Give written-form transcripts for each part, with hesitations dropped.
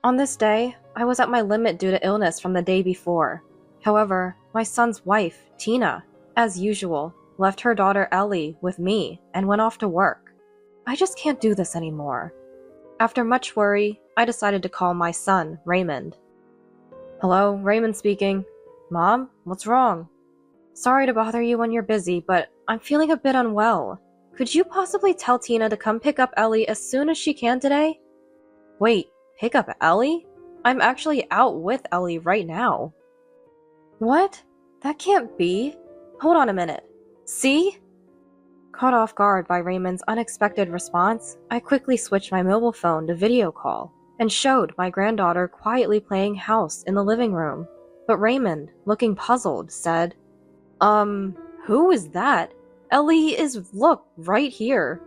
On this day, I was at my limit due to illness from the day before. However, my son's wife, Tina, as usual, left her daughter Ellie with me and went off to work. I just can't do this anymore. After much worry, I decided to call my son, Raymond. Hello, Raymond speaking. Mom, what's wrong? Sorry to bother you when you're busy, but I'm feeling a bit unwell. Could you possibly tell Tina to come pick up Ellie as soon as she can today? Wait, pick up Ellie? I'm actually out with Ellie right now. What? That can't be. Hold on a minute. See? Caught off guard by Raymond's unexpected response, I quickly switched my mobile phone to video call and showed my granddaughter quietly playing house in the living room. But Raymond, looking puzzled, said, who is that? Ellie is, look, right here.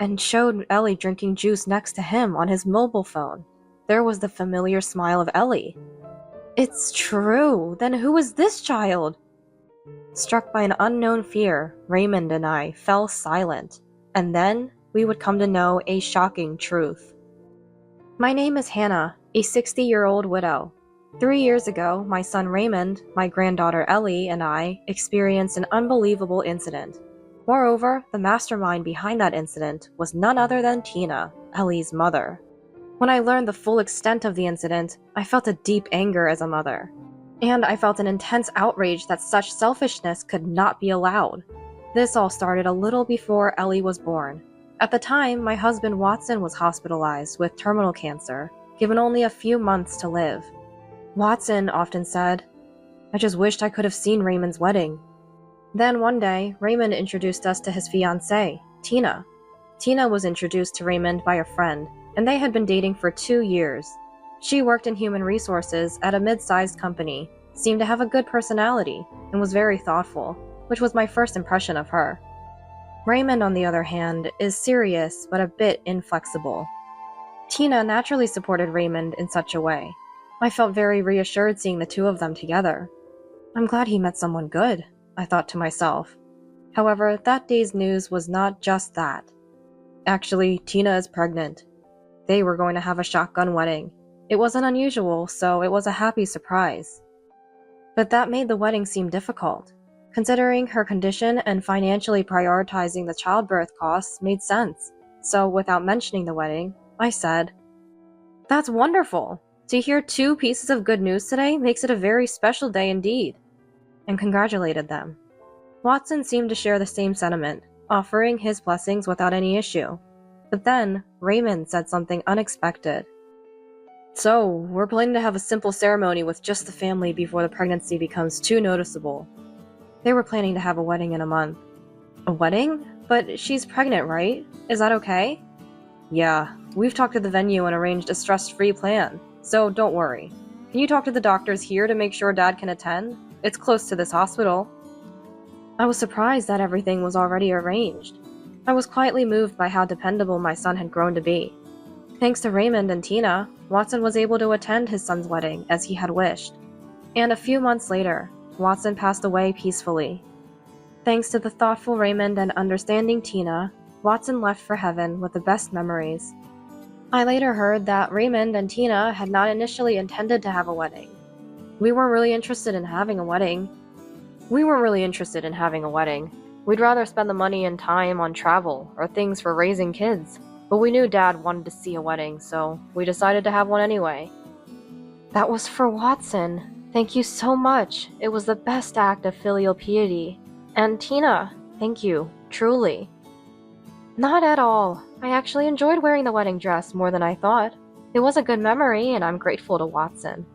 And showed Ellie drinking juice next to him on his mobile phone. There was the familiar smile of Ellie. It's true. Then who is this child? Struck by an unknown fear, Raymond and I fell silent, and then we would come to know a shocking truth. My name is Hannah, a 60-year-old widow. 3 years ago, my son Raymond, my granddaughter Ellie, and I experienced an unbelievable incident. Moreover, the mastermind behind that incident was none other than Tina, Ellie's mother. When I learned the full extent of the incident, I felt a deep anger as a mother. And I felt an intense outrage that such selfishness could not be allowed. This all started a little before Ellie was born. At the time, my husband Watson was hospitalized with terminal cancer, given only a few months to live. Watson often said, I just wished I could have seen Raymond's wedding. Then one day, Raymond introduced us to his fiancée, Tina. Tina was introduced to Raymond by a friend, and they had been dating for 2 years. She worked in human resources at a mid-sized company, seemed to have a good personality, and was very thoughtful, which was my first impression of her. Raymond, on the other hand, is serious but a bit inflexible. Tina naturally supported Raymond in such a way. I felt very reassured seeing the two of them together. I'm glad he met someone good, I thought to myself. However, that day's news was not just that. Actually, Tina is pregnant. They were going to have a shotgun wedding. It wasn't unusual, so it was a happy surprise. But that made the wedding seem difficult. Considering her condition and financially prioritizing the childbirth costs made sense. So without mentioning the wedding, I said, That's wonderful! To hear 2 pieces of good news today makes it a very special day indeed, and congratulated them. Watson seemed to share the same sentiment, offering his blessings without any issue. But then, Raymond said something unexpected. So, we're planning to have a simple ceremony with just the family before the pregnancy becomes too noticeable. They were planning to have a wedding in a month. A wedding? But she's pregnant, right? Is that okay? Yeah, we've talked to the venue and arranged a stress-free plan. So don't worry. Can you talk to the doctors here to make sure Dad can attend? It's close to this hospital. I was surprised that everything was already arranged. I was quietly moved by how dependable my son had grown to be. Thanks to Raymond and Tina, Watson was able to attend his son's wedding as he had wished. And a few months later, Watson passed away peacefully. Thanks to the thoughtful Raymond and understanding Tina, Watson left for heaven with the best memories. I later heard that Raymond and Tina had not initially intended to have a wedding. We weren't really interested in having a wedding. We'd rather spend the money and time on travel or things for raising kids. But we knew Dad wanted to see a wedding, so we decided to have one anyway. That was for Watson. Thank you so much. It was the best act of filial piety. And Tina, thank you, truly. Not at all. I actually enjoyed wearing the wedding dress more than I thought. It was a good memory, and I'm grateful to Watson.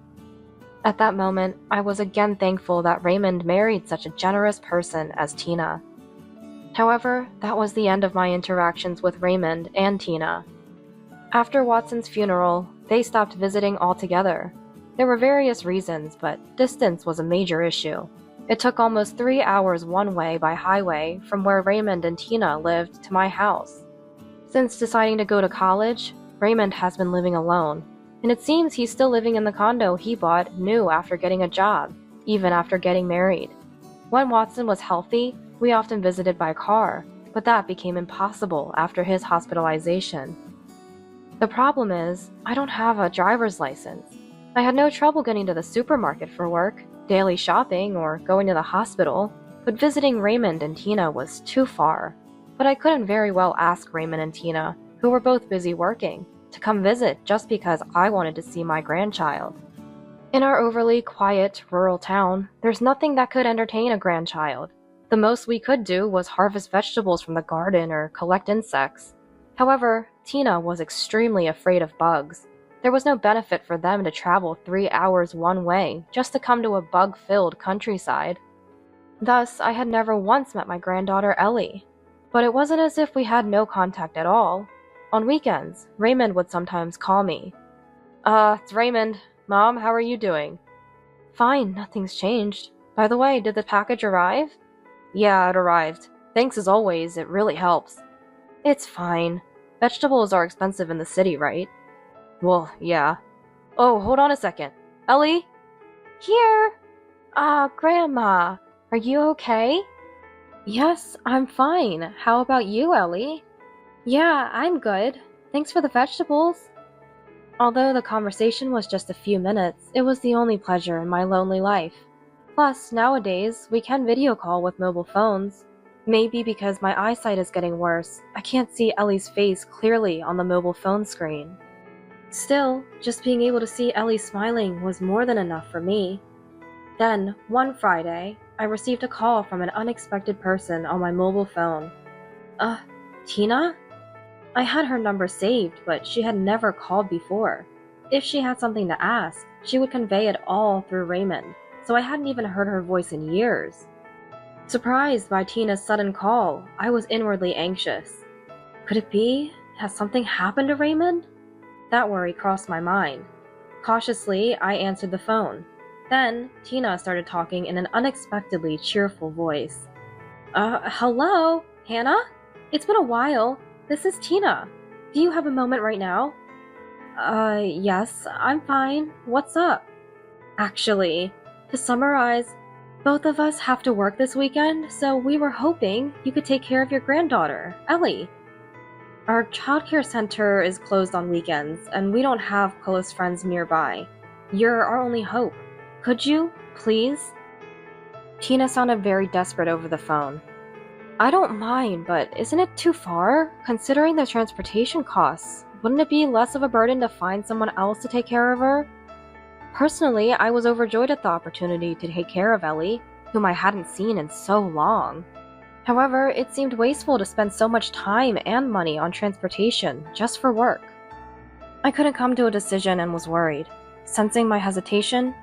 At that moment, I was again thankful that Raymond married such a generous person as Tina. However, that was the end of my interactions with Raymond and Tina. After Watson's funeral, they stopped visiting altogether. There were various reasons, but distance was a major issue. It took almost 3 hours one way by highway from where Raymond and Tina lived to my house. Since deciding to go to college, Raymond has been living alone, and it seems he's still living in the condo he bought new after getting a job, even after getting married. When Watson was healthy, we often visited by car, but that became impossible after his hospitalization. The problem is, I don't have a driver's license. I had no trouble getting to the supermarket for work, daily shopping, or going to the hospital, but visiting Raymond and Tina was too far. But I couldn't very well ask Raymond and Tina, who were both busy working, to come visit just because I wanted to see my grandchild. In our overly quiet, rural town, there's nothing that could entertain a grandchild. The most we could do was harvest vegetables from the garden or collect insects. However, Tina was extremely afraid of bugs. There was no benefit for them to travel 3 hours one way just to come to a bug-filled countryside. Thus, I had never once met my granddaughter Ellie. But it wasn't as if we had no contact at all. On weekends, Raymond would sometimes call me. It's Raymond. Mom, how are you doing? Fine, nothing's changed. By the way, did the package arrive? Yeah, it arrived. Thanks as always, it really helps. It's fine. Vegetables are expensive in the city, right? Well, yeah. Oh, hold on a second. Ellie? Here! Grandma. Are you okay? Yes, I'm fine. How about you, Ellie? Yeah, I'm good. Thanks for the vegetables. Although the conversation was just a few minutes, it was the only pleasure in my lonely life. Plus, nowadays, we can video call with mobile phones. Maybe because my eyesight is getting worse, I can't see Ellie's face clearly on the mobile phone screen. Still, just being able to see Ellie smiling was more than enough for me. Then, one Friday, I received a call from an unexpected person on my mobile phone. Tina? I had her number saved, but she had never called before. If she had something to ask, she would convey it all through Raymond, so I hadn't even heard her voice in years. Surprised by Tina's sudden call, I was inwardly anxious. Could it be? Has something happened to Raymond? That worry crossed my mind. Cautiously, I answered the phone. Then, Tina started talking in an unexpectedly cheerful voice. Hello? Hannah? It's been a while. This is Tina. Do you have a moment right now? Yes, I'm fine. What's up? Actually, to summarize, both of us have to work this weekend, so we were hoping you could take care of your granddaughter, Ellie. Our childcare center is closed on weekends, and we don't have close friends nearby. You're our only hope. Could you, please? Tina sounded very desperate over the phone. I don't mind, but isn't it too far? Considering the transportation costs, wouldn't it be less of a burden to find someone else to take care of her? Personally, I was overjoyed at the opportunity to take care of Ellie, whom I hadn't seen in so long. However, it seemed wasteful to spend so much time and money on transportation just for work. I couldn't come to a decision and was worried. Sensing my hesitation,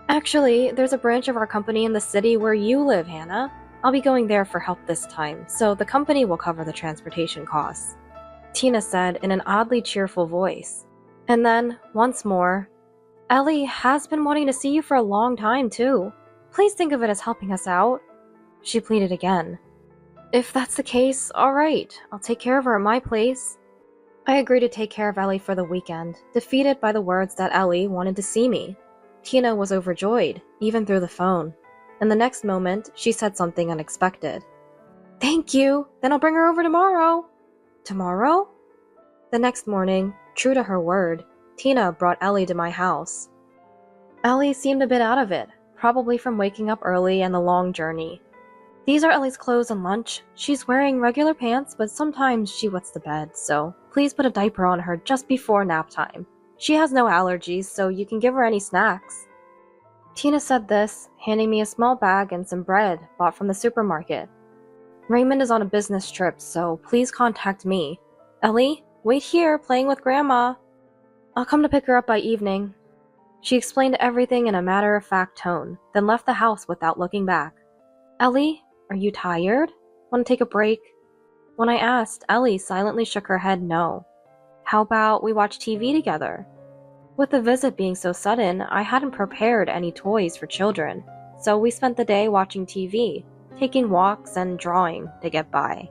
actually, there's a branch of our company in the city where you live, Hannah. I'll be going there for help this time, so the company will cover the transportation costs, Tina said in an oddly cheerful voice. And then, once more, Ellie has been wanting to see you for a long time, too. Please think of it as helping us out. She pleaded again. If that's the case, alright, I'll take care of her at my place. I agreed to take care of Ellie for the weekend, defeated by the words that Ellie wanted to see me. Tina was overjoyed, even through the phone. And the next moment, she said something unexpected. Thank you! Then I'll bring her over tomorrow! Tomorrow? The next morning, true to her word, Tina brought Ellie to my house. Ellie seemed a bit out of it, probably from waking up early and the long journey. These are Ellie's clothes and lunch. She's wearing regular pants, but sometimes she wets the bed, so please put a diaper on her just before nap time. She has no allergies, so you can give her any snacks. Tina said this, handing me a small bag and some bread bought from the supermarket. Raymond is on a business trip, so please contact me. Ellie, wait here, playing with Grandma. I'll come to pick her up by evening. She explained everything in a matter-of-fact tone, then left the house without looking back. Ellie, are you tired? Want to take a break? When I asked, Ellie silently shook her head no. How about we watch TV together? With the visit being so sudden, I hadn't prepared any toys for children, so we spent the day watching TV, taking walks and drawing to get by.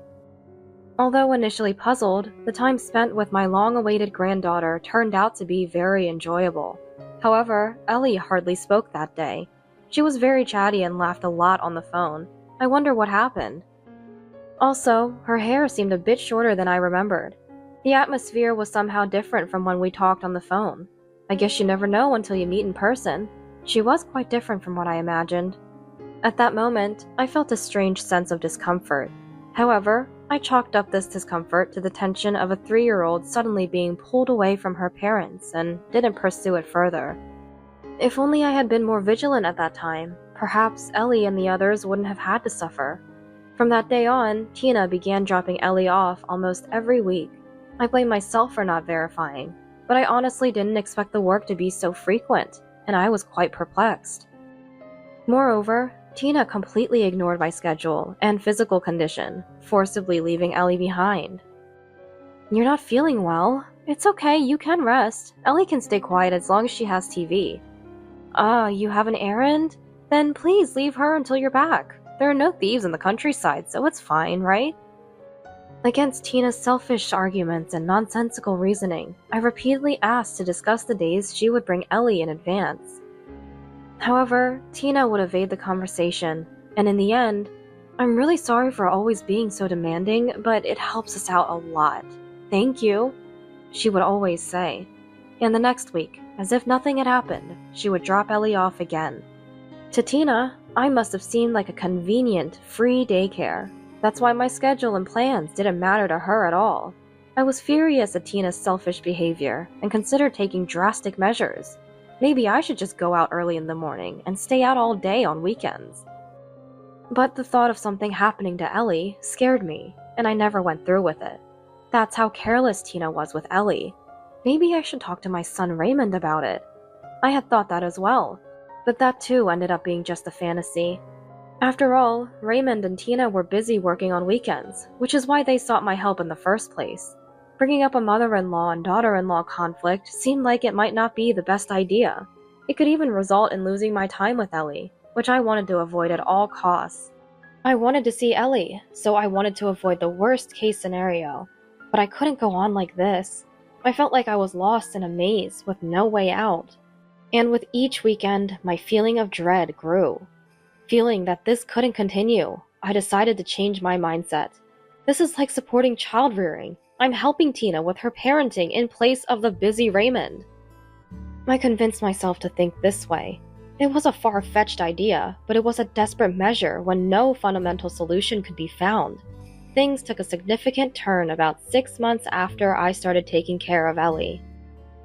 Although initially puzzled, the time spent with my long-awaited granddaughter turned out to be very enjoyable. However, Ellie hardly spoke that day. She was very chatty and laughed a lot on the phone. I wonder what happened. Also, her hair seemed a bit shorter than I remembered. The atmosphere was somehow different from when we talked on the phone. I guess you never know until you meet in person. She was quite different from what I imagined. At that moment, I felt a strange sense of discomfort. However, I chalked up this discomfort to the tension of a 3-year-old suddenly being pulled away from her parents and didn't pursue it further. If only I had been more vigilant at that time, perhaps Ellie and the others wouldn't have had to suffer. From that day on, Tina began dropping Ellie off almost every week. I blame myself for not verifying, but I honestly didn't expect the work to be so frequent, and I was quite perplexed. Moreover, Tina completely ignored my schedule and physical condition, forcibly leaving Ellie behind. "You're not feeling well. It's okay, you can rest. Ellie can stay quiet as long as she has TV. You have an errand? Then please leave her until you're back. There are no thieves in the countryside, so it's fine, right?" Against Tina's selfish arguments and nonsensical reasoning, I repeatedly asked to discuss the days she would bring Ellie in advance. However, Tina would evade the conversation, and in the end, "I'm really sorry for always being so demanding, but it helps us out a lot. Thank you," she would always say. And the next week, as if nothing had happened, she would drop Ellie off again. To Tina, I must have seemed like a convenient, free daycare. That's why my schedule and plans didn't matter to her at all. I was furious at Tina's selfish behavior and considered taking drastic measures. Maybe I should just go out early in the morning and stay out all day on weekends. But the thought of something happening to Ellie scared me, and I never went through with it. That's how careless Tina was with Ellie. Maybe I should talk to my son Raymond about it. I had thought that as well, but that too ended up being just a fantasy. After all, Raymond and Tina were busy working on weekends, which is why they sought my help in the first place. Bringing up a mother-in-law and daughter-in-law conflict seemed like it might not be the best idea. It could even result in losing my time with Ellie, which I wanted to avoid at all costs. I wanted to see Ellie, so I wanted to avoid the worst-case scenario. But I couldn't go on like this. I felt like I was lost in a maze with no way out. And with each weekend, my feeling of dread grew. Feeling that this couldn't continue, I decided to change my mindset. This is like supporting child-rearing. I'm helping Tina with her parenting in place of the busy Raymond. I convinced myself to think this way. It was a far-fetched idea, but it was a desperate measure when no fundamental solution could be found. Things took a significant turn about 6 months after I started taking care of Ellie.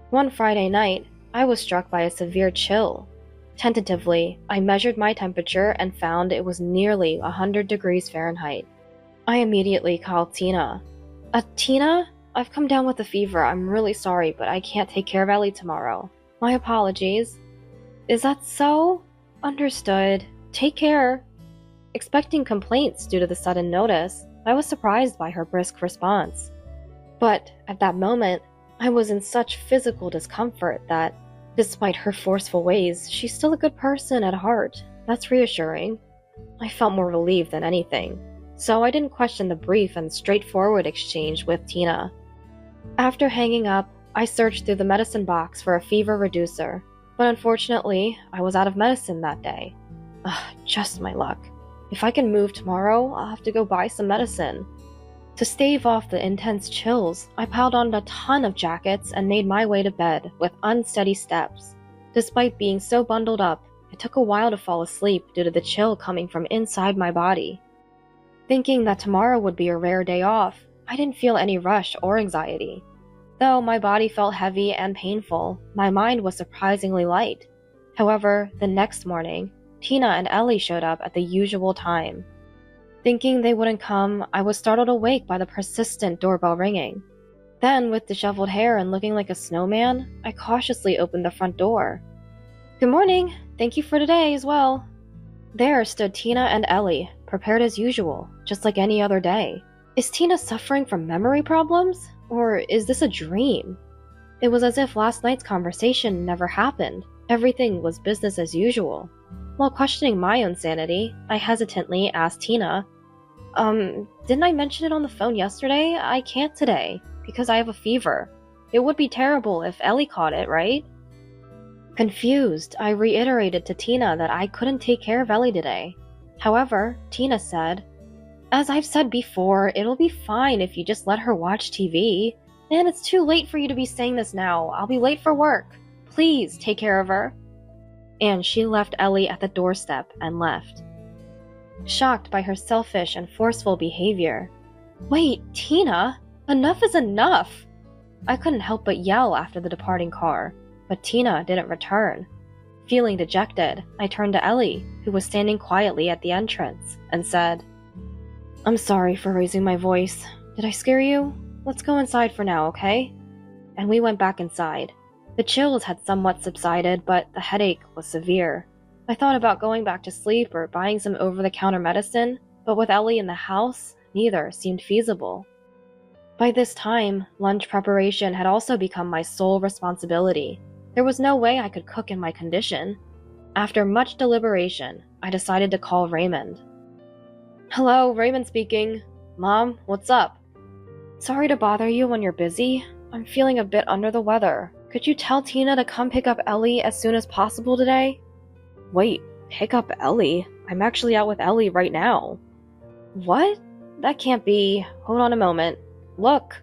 One Friday night, I was struck by a severe chill. Tentatively, I measured my temperature and found it was nearly 100 degrees Fahrenheit. I immediately called Tina. Tina? I've come down with a fever. I'm really sorry, but I can't take care of Ellie tomorrow. My apologies." "Is that so? Understood. Take care." Expecting complaints due to the sudden notice, I was surprised by her brisk response. But at that moment, I was in such physical discomfort that, despite her forceful ways, she's still a good person at heart. That's reassuring. I felt more relieved than anything, so I didn't question the brief and straightforward exchange with Tina. After hanging up, I searched through the medicine box for a fever reducer, but unfortunately, I was out of medicine that day. Just my luck. If I can move tomorrow, I'll have to go buy some medicine. To stave off the intense chills, I piled on a ton of jackets and made my way to bed with unsteady steps. Despite being so bundled up, it took a while to fall asleep due to the chill coming from inside my body. Thinking that tomorrow would be a rare day off, I didn't feel any rush or anxiety. Though my body felt heavy and painful, my mind was surprisingly light. However, the next morning, Tina and Ellie showed up at the usual time. Thinking they wouldn't come, I was startled awake by the persistent doorbell ringing. Then, with disheveled hair and looking like a snowman, I cautiously opened the front door. "Good morning. Thank you for today as well." There stood Tina and Ellie, prepared as usual, just like any other day. Is Tina suffering from memory problems? Or is this a dream? It was as if last night's conversation never happened. Everything was business as usual. While questioning my own sanity, I hesitantly asked Tina, didn't I mention it on the phone yesterday? I can't today, because I have a fever. It would be terrible if Ellie caught it, right?" Confused, I reiterated to Tina that I couldn't take care of Ellie today. However, Tina said, "As I've said before, it'll be fine if you just let her watch TV. Man, it's too late for you to be saying this now. I'll be late for work. Please, take care of her. And she left Ellie at the doorstep and left. Shocked by her selfish and forceful behavior. Wait, Tina? Enough is enough! I couldn't help but yell after the departing car, but Tina didn't return. Feeling dejected, I turned to Ellie, who was standing quietly at the entrance, and said, I'm sorry for raising my voice. Did I scare you? Let's go inside for now, okay? And we went back inside. The chills had somewhat subsided, but the headache was severe. I thought about going back to sleep or buying some over-the-counter medicine, but with Ellie in the house, neither seemed feasible. By this time, lunch preparation had also become my sole responsibility. There was no way I could cook in my condition. After much deliberation, I decided to call Raymond. Hello, Raymond speaking. Mom, what's up? Sorry to bother you when you're busy. I'm feeling a bit under the weather. Could you tell Tina to come pick up Ellie as soon as possible today? Wait, pick up Ellie? I'm actually out with Ellie right now. What? That can't be. Hold on a moment. Look.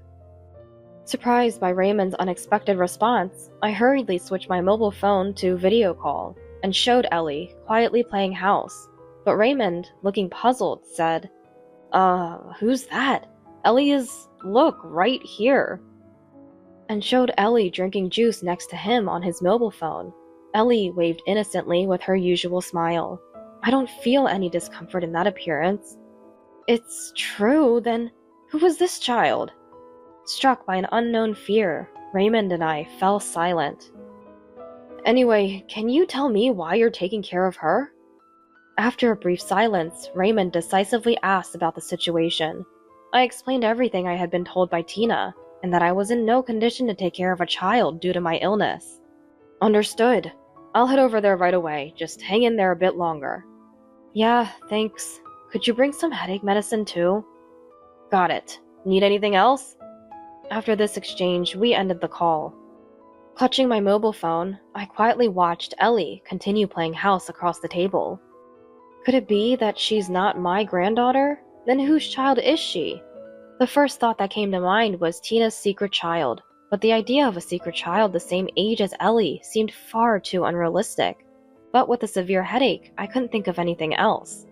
Surprised by Raymond's unexpected response, I hurriedly switched my mobile phone to video call and showed Ellie quietly playing house. But Raymond, looking puzzled, said, who's that? Ellie is, look, right here. And showed Ellie drinking juice next to him on his mobile phone. Ellie waved innocently with her usual smile. I don't feel any discomfort in that appearance. It's true, then who was this child? Struck by an unknown fear, Raymond and I fell silent. Anyway, can you tell me why you're taking care of her? After a brief silence, Raymond decisively asked about the situation. I explained everything I had been told by Tina, and that I was in no condition to take care of a child due to my illness. Understood. I'll head over there right away, just hang in there a bit longer. Yeah, thanks. Could you bring some headache medicine too? Got it. Need anything else? After this exchange, we ended the call. Clutching my mobile phone, I quietly watched Ellie continue playing house across the table. Could it be that she's not my granddaughter? Then whose child is she? The first thought that came to mind was Tina's secret child, but the idea of a secret child the same age as Ellie seemed far too unrealistic. But with a severe headache, I couldn't think of anything else.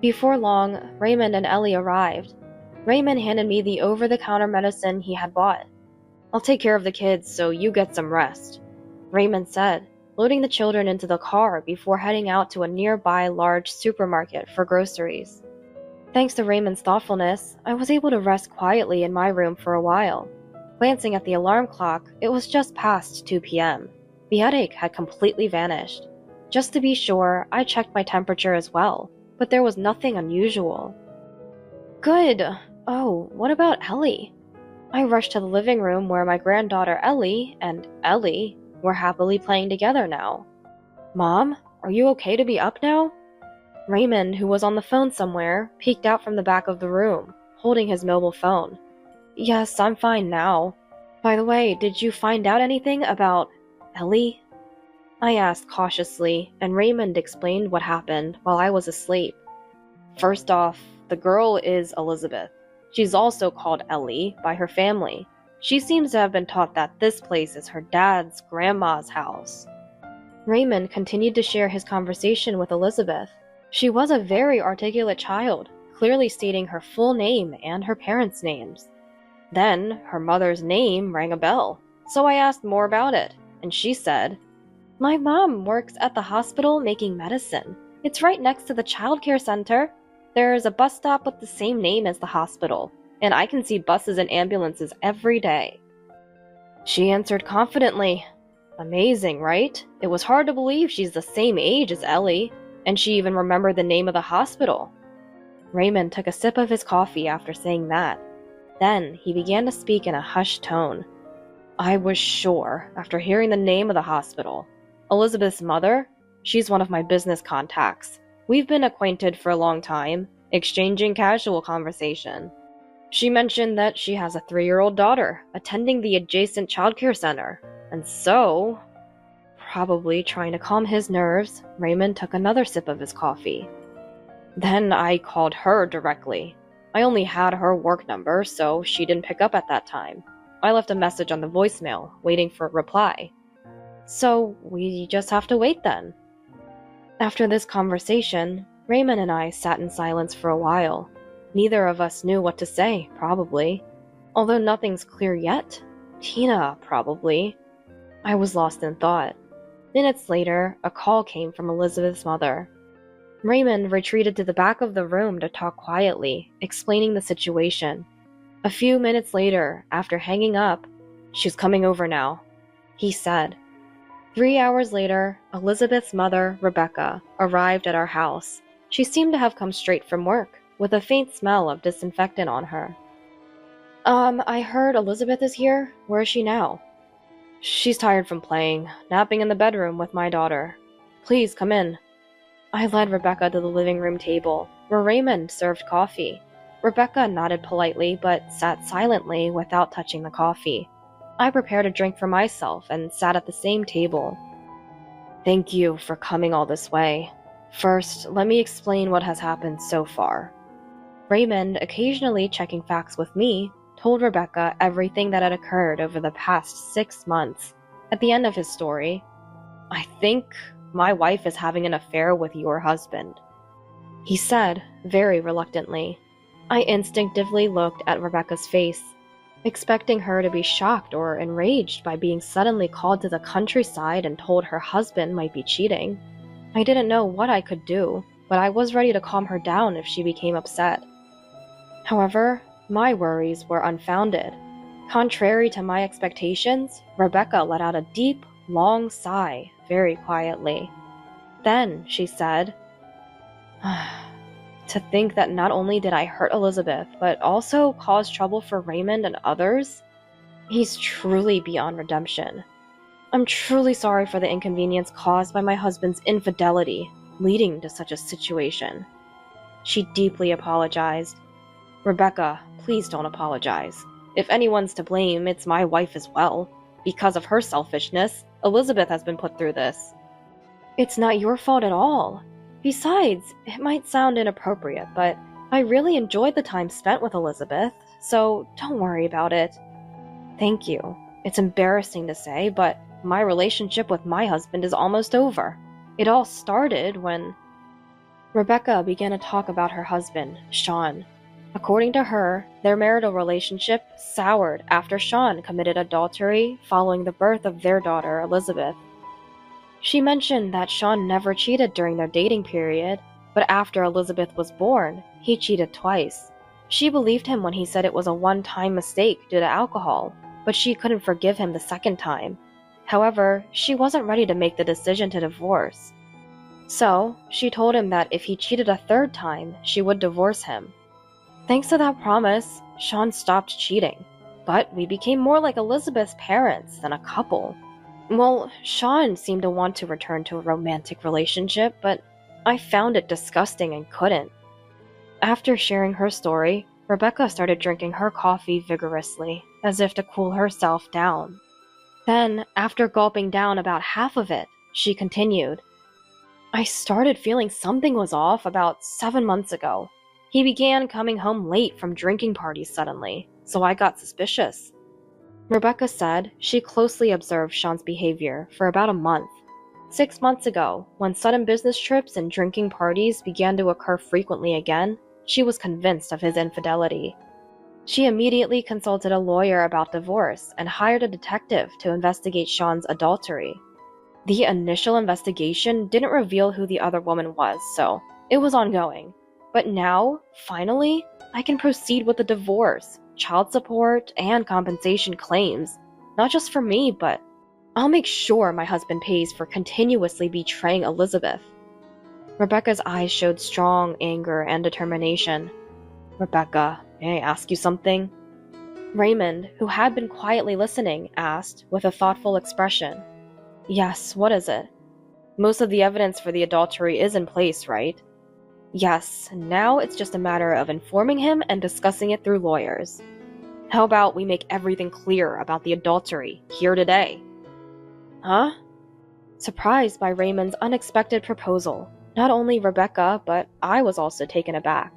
Before long, Raymond and Ellie arrived. Raymond handed me the over-the-counter medicine he had bought. I'll take care of the kids, so you get some rest, Raymond said, loading the children into the car before heading out to a nearby large supermarket for groceries. Thanks to Raymond's thoughtfulness, I was able to rest quietly in my room for a while. Glancing at the alarm clock, it was just past 2 p.m. The headache had completely vanished. Just to be sure, I checked my temperature as well, but there was nothing unusual. Good. Oh, what about Ellie? I rushed to the living room where my granddaughter Ellie and Ellie were happily playing together now. Mom, are you okay to be up now? Raymond, who was on the phone somewhere, peeked out from the back of the room, holding his mobile phone. Yes, I'm fine now. By the way, did you find out anything about Ellie? I asked cautiously, and Raymond explained what happened while I was asleep. First off, the girl is Elizabeth. She's also called Ellie by her family. She seems to have been taught that this place is her dad's grandma's house. Raymond continued to share his conversation with Elizabeth. She was a very articulate child, clearly stating her full name and her parents' names. Then, her mother's name rang a bell, so I asked more about it, and she said, My mom works at the hospital making medicine. It's right next to the childcare center. There's a bus stop with the same name as the hospital, and I can see buses and ambulances every day. She answered confidently. Amazing, right? It was hard to believe she's the same age as Ellie, and she even remembered the name of the hospital. Raymond took a sip of his coffee after saying that. Then he began to speak in a hushed tone. I was sure, after hearing the name of the hospital. Elizabeth's mother? She's one of my business contacts. We've been acquainted for a long time, exchanging casual conversation. She mentioned that she has a 3-year-old daughter attending the adjacent childcare center, and so... Probably trying to calm his nerves, Raymond took another sip of his coffee. Then I called her directly. I only had her work number, so she didn't pick up at that time. I left a message on the voicemail, waiting for a reply. So we just have to wait then. After this conversation, Raymond and I sat in silence for a while. Neither of us knew what to say, probably. Although nothing's clear yet. Tina, probably. I was lost in thought. Minutes later, a call came from Elizabeth's mother. Raymond retreated to the back of the room to talk quietly, explaining the situation. A few minutes later, after hanging up, "She's coming over now," he said. 3 hours later, Elizabeth's mother, Rebecca, arrived at our house. She seemed to have come straight from work, with a faint smell of disinfectant on her. I heard Elizabeth is here. Where is she now?" "She's tired from playing, napping in the bedroom with my daughter. Please come in." I led Rebecca to the living room table, where Raymond served coffee. Rebecca nodded politely, but sat silently without touching the coffee. I prepared a drink for myself and sat at the same table. "Thank you for coming all this way. First, let me explain what has happened so far." Raymond, occasionally checking facts with me, told Rebecca everything that had occurred over the past 6 months. At the end of his story, "I think my wife is having an affair with your husband," he said, very reluctantly. I instinctively looked at Rebecca's face, expecting her to be shocked or enraged by being suddenly called to the countryside and told her husband might be cheating. I didn't know what I could do, but I was ready to calm her down if she became upset. However, my worries were unfounded. Contrary to my expectations, Rebecca let out a deep, long sigh, very quietly. Then she said, "To think that not only did I hurt Elizabeth, but also cause trouble for Raymond and others? He's truly beyond redemption. I'm truly sorry for the inconvenience caused by my husband's infidelity, leading to such a situation." She deeply apologized. "Rebecca, please don't apologize. If anyone's to blame, it's my wife as well. Because of her selfishness, Elizabeth has been put through this." "It's not your fault at all. Besides, it might sound inappropriate, but I really enjoyed the time spent with Elizabeth, so don't worry about it." "Thank you. It's embarrassing to say, but my relationship with my husband is almost over. It all started when..." Rebecca began to talk about her husband, Sean. According to her, their marital relationship soured after Sean committed adultery following the birth of their daughter, Elizabeth. She mentioned that Sean never cheated during their dating period, but after Elizabeth was born, he cheated twice. She believed him when he said it was a one-time mistake due to alcohol, but she couldn't forgive him the second time. However, she wasn't ready to make the decision to divorce. So, she told him that if he cheated a third time, she would divorce him. Thanks to that promise, Sean stopped cheating, but we became more like Elizabeth's parents than a couple. Well, Sean seemed to want to return to a romantic relationship, but I found it disgusting and couldn't. After sharing her story, Rebecca started drinking her coffee vigorously, as if to cool herself down. Then, after gulping down about half of it, she continued, "I started feeling something was off about 7 months ago. He began coming home late from drinking parties suddenly, so I got suspicious." Rebecca said she closely observed Sean's behavior for about a month. 6 months ago, when sudden business trips and drinking parties began to occur frequently again, she was convinced of his infidelity. She immediately consulted a lawyer about divorce and hired a detective to investigate Sean's adultery. The initial investigation didn't reveal who the other woman was, so it was ongoing. But now, finally, I can proceed with the divorce, child support, and compensation claims. Not just for me, but I'll make sure my husband pays for continuously betraying Elizabeth. Rebecca's eyes showed strong anger and determination. "Rebecca, may I ask you something?" Raymond, who had been quietly listening, asked with a thoughtful expression. "Yes, what is it?" "Most of the evidence for the adultery is in place, right?" "Yes, now it's just a matter of informing him and discussing it through lawyers." "How about we make everything clear about the adultery here today?" "Huh?" Surprised by Raymond's unexpected proposal, not only Rebecca, but I was also taken aback.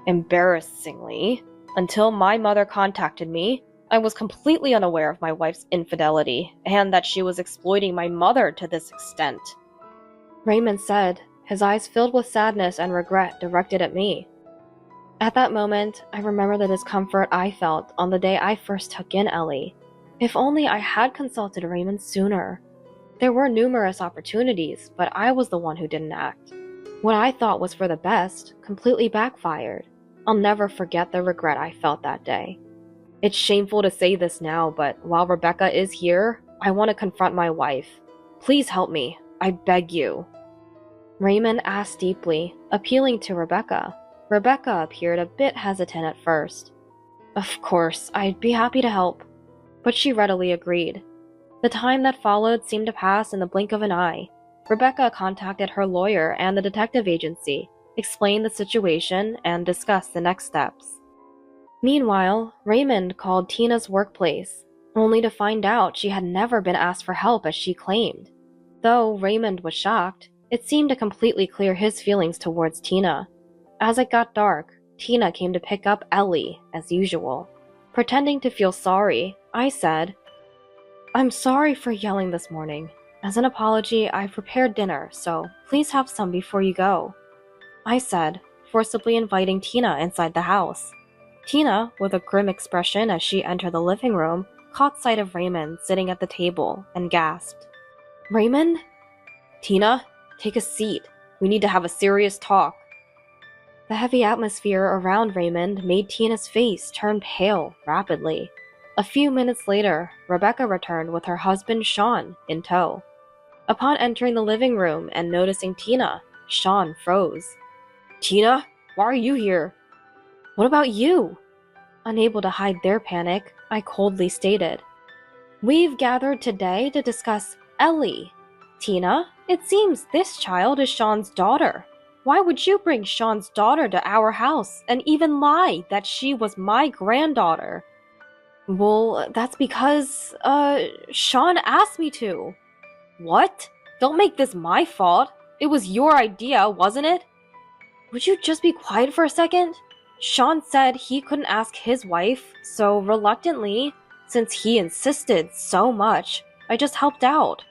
"Embarrassingly, until my mother contacted me, I was completely unaware of my wife's infidelity, and that she was exploiting my mother to this extent. Raymond said, his eyes filled with sadness and regret directed at me. At that moment, I remember the discomfort I felt on the day I first took in Ellie. If only I had consulted Raymond sooner. There were numerous opportunities, but I was the one who didn't act. What I thought was for the best completely backfired. I'll never forget the regret I felt that day. It's shameful to say this now, but while Rebecca is here, I want to confront my wife. Please help me. I beg you. Raymond asked deeply, appealing to Rebecca. Rebecca appeared a bit hesitant at first. Of course, I'd be happy to help. But she readily agreed. The time that followed seemed to pass in the blink of an eye. Rebecca contacted her lawyer and the detective agency, explained the situation, and discussed the next steps. Meanwhile, Raymond called Tina's workplace, only to find out she had never been asked for help as she claimed. Though Raymond was shocked, it seemed to completely clear his feelings towards Tina. As it got dark, Tina came to pick up Ellie, as usual. Pretending to feel sorry, I said, "I'm sorry for yelling this morning. As an apology, I've prepared dinner, so please have some before you go," I said, forcibly inviting Tina inside the house. Tina, with a grim expression as she entered the living room, caught sight of Raymond sitting at the table and gasped. "Raymond?" "Tina, take a seat. We need to have a serious talk." The heavy atmosphere around Raymond made Tina's face turn pale rapidly. A few minutes later, Rebecca returned with her husband Sean in tow. Upon entering the living room and noticing Tina, Sean froze. "Tina, why are you here?" "What about you?" Unable to hide their panic, I coldly stated, "We've gathered today to discuss Ellie. Tina, it seems this child is Sean's daughter. Why would you bring Sean's daughter to our house and even lie that she was my granddaughter?" "Well, that's because, Sean asked me to." "What? Don't make this my fault. It was your idea, wasn't it?" "Would you just be quiet for a second? Sean said he couldn't ask his wife, so reluctantly, since he insisted so much, I just helped out."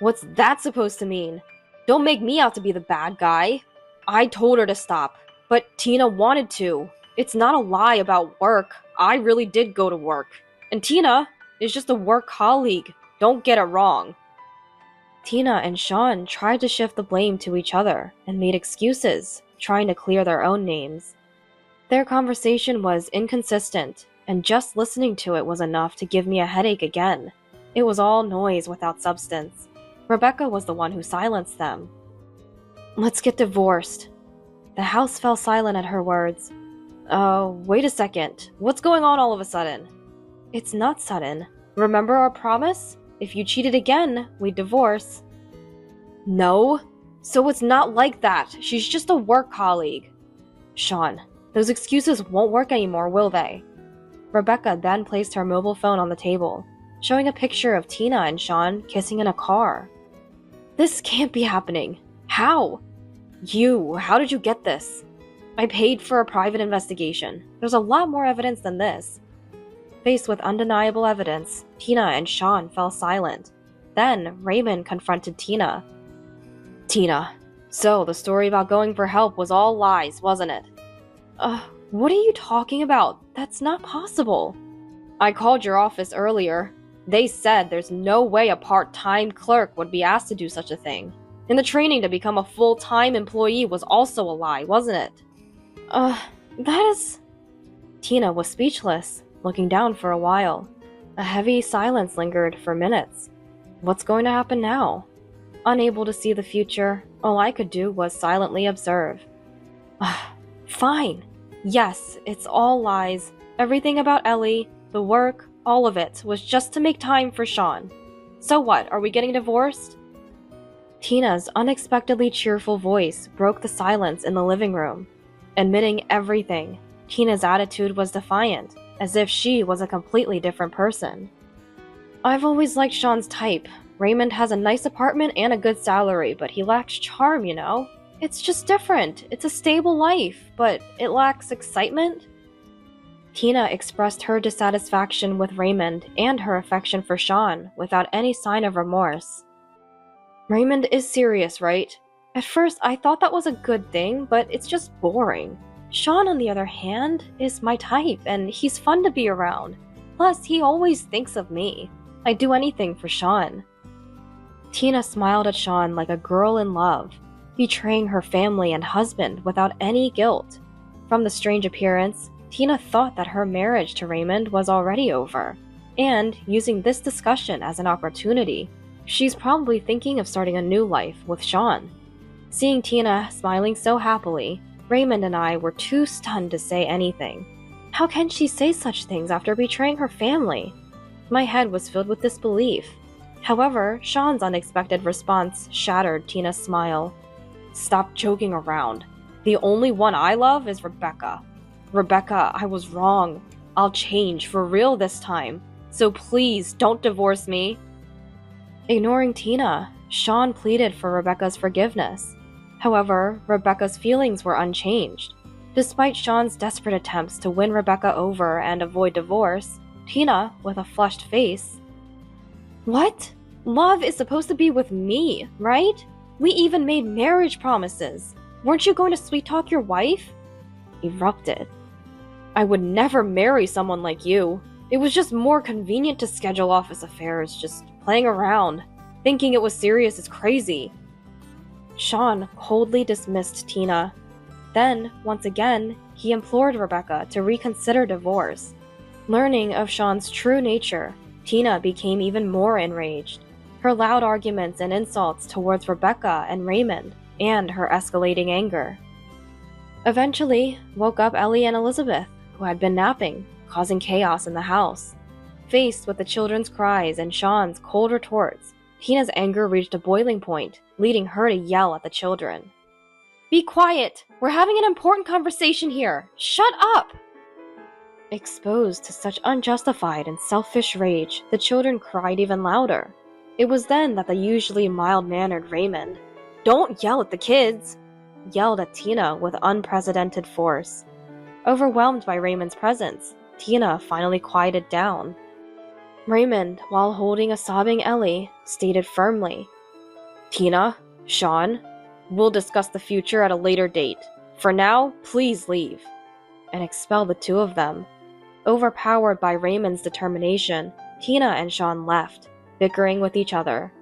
"What's that supposed to mean? Don't make me out to be the bad guy. I told her to stop, but Tina wanted to. It's not a lie about work. I really did go to work. And Tina is just a work colleague. Don't get it wrong." Tina and Sean tried to shift the blame to each other and made excuses, trying to clear their own names. Their conversation was inconsistent, and just listening to it was enough to give me a headache again. It was all noise without substance. Rebecca was the one who silenced them. "Let's get divorced." The house fell silent at her words. Wait a second. What's going on all of a sudden?" "It's not sudden. Remember our promise? If you cheated again, we'd divorce." "No. So it's not like that. She's just a work colleague." "Sean, those excuses won't work anymore, will they?" Rebecca then placed her mobile phone on the table, showing a picture of Tina and Sean kissing in a car. "This can't be happening. How?" How did you get this?" "I paid for a private investigation. There's a lot more evidence than this." Faced with undeniable evidence, Tina and Sean fell silent. Then Raymond confronted Tina. "Tina, so the story about going for help was all lies, wasn't it?" What are you talking about? That's not possible." "I called your office earlier. They said there's no way a part-time clerk would be asked to do such a thing. And the training to become a full-time employee was also a lie, wasn't it?" That is..." Tina was speechless, looking down for a while. A heavy silence lingered for minutes. What's going to happen now? Unable to see the future, all I could do was silently observe. Fine. Yes, it's all lies. Everything about Ellie, the work, all of it was just to make time for Sean. So what, are we getting divorced? Tina's unexpectedly cheerful voice broke the silence in the living room. Admitting everything, Tina's attitude was defiant, as if she was a completely different person. "I've always liked Sean's type. Raymond has a nice apartment and a good salary, but he lacks charm, you know? It's just different. It's a stable life, but it lacks excitement." Tina expressed her dissatisfaction with Raymond and her affection for Sean without any sign of remorse. Raymond is serious, right? At first, I thought that was a good thing, but it's just boring. Sean, on the other hand, is my type, and he's fun to be around. Plus, he always thinks of me. I'd do anything for Sean. Tina smiled at Sean like a girl in love, betraying her family and husband without any guilt. From the strange appearance, Tina thought that her marriage to Raymond was already over, and using this discussion as an opportunity, she's probably thinking of starting a new life with Sean. Seeing Tina smiling so happily, Raymond and I were too stunned to say anything. How can she say such things after betraying her family? My head was filled with disbelief. However, Sean's unexpected response shattered Tina's smile. Stop joking around. The only one I love is Rebecca. Rebecca, I was wrong. I'll change for real this time. So please don't divorce me. Ignoring Tina, Sean pleaded for Rebecca's forgiveness. However, Rebecca's feelings were unchanged. Despite Sean's desperate attempts to win Rebecca over and avoid divorce, Tina, with a flushed face, "What? Love is supposed to be with me, right? We even made marriage promises. Weren't you going to sweet-talk your wife?" erupted. "I would never marry someone like you. It was just more convenient to schedule office affairs, just playing around. Thinking it was serious is crazy." Sean coldly dismissed Tina. Then, once again, he implored Rebecca to reconsider divorce. Learning of Sean's true nature, Tina became even more enraged. Her loud arguments and insults towards Rebecca and Raymond, and her escalating anger. Eventually, woke up Ellie and Elizabeth, who had been napping, causing chaos in the house. Faced with the children's cries and Sean's cold retorts, Tina's anger reached a boiling point, leading her to yell at the children. "Be quiet! We're having an important conversation here! Shut up!" Exposed to such unjustified and selfish rage, the children cried even louder. It was then that the usually mild-mannered Raymond, "Don't yell at the kids!" yelled at Tina with unprecedented force. Overwhelmed by Raymond's presence, Tina finally quieted down. Raymond, while holding a sobbing Ellie, stated firmly, "Tina, Sean, we'll discuss the future at a later date. For now, please leave," and expel the two of them. Overpowered by Raymond's determination, Tina and Sean left, bickering with each other.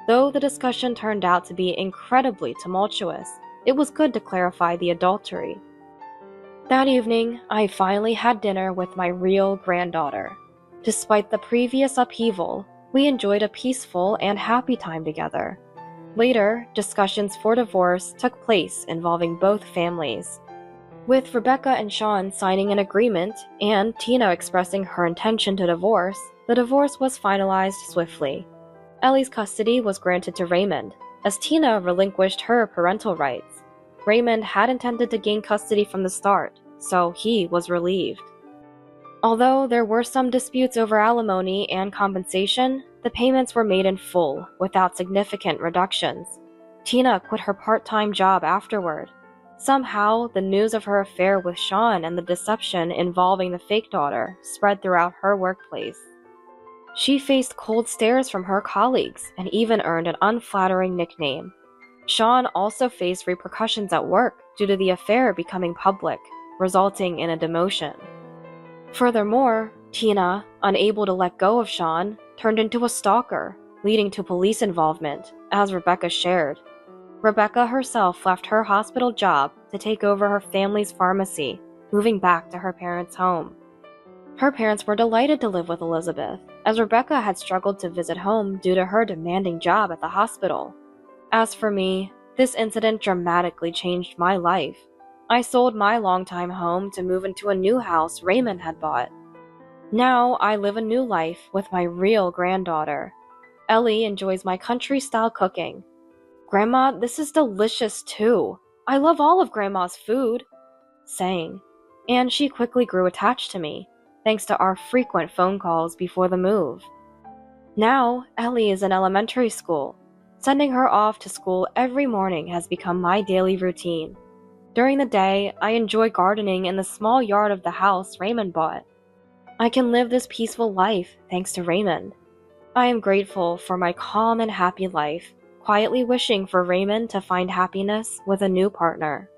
Though the discussion turned out to be incredibly tumultuous, it was good to clarify the adultery. That evening, I finally had dinner with my real granddaughter. Despite the previous upheaval, we enjoyed a peaceful and happy time together. Later, discussions for divorce took place involving both families. With Rebecca and Sean signing an agreement and Tina expressing her intention to divorce, the divorce was finalized swiftly. Ellie's custody was granted to Raymond, as Tina relinquished her parental rights. Raymond had intended to gain custody from the start, so he was relieved. Although there were some disputes over alimony and compensation, the payments were made in full, without significant reductions. Tina quit her part-time job afterward. Somehow, the news of her affair with Sean and the deception involving the fake daughter spread throughout her workplace. She faced cold stares from her colleagues and even earned an unflattering nickname. Sean also faced repercussions at work due to the affair becoming public, resulting in a demotion. Furthermore, Tina, unable to let go of Sean, turned into a stalker, leading to police involvement, as Rebecca shared. Rebecca herself left her hospital job to take over her family's pharmacy, moving back to her parents' home. Her parents were delighted to live with Elizabeth, as Rebecca had struggled to visit home due to her demanding job at the hospital. As for me, this incident dramatically changed my life. I sold my longtime home to move into a new house Raymond had bought. Now I live a new life with my real granddaughter. Ellie enjoys my country-style cooking. "Grandma, this is delicious too. I love all of Grandma's food," saying, and she quickly grew attached to me, thanks to our frequent phone calls before the move. Now, Ellie is in elementary school. Sending her off to school every morning has become my daily routine. During the day, I enjoy gardening in the small yard of the house Raymond bought. I can live this peaceful life thanks to Raymond. I am grateful for my calm and happy life, quietly wishing for Raymond to find happiness with a new partner.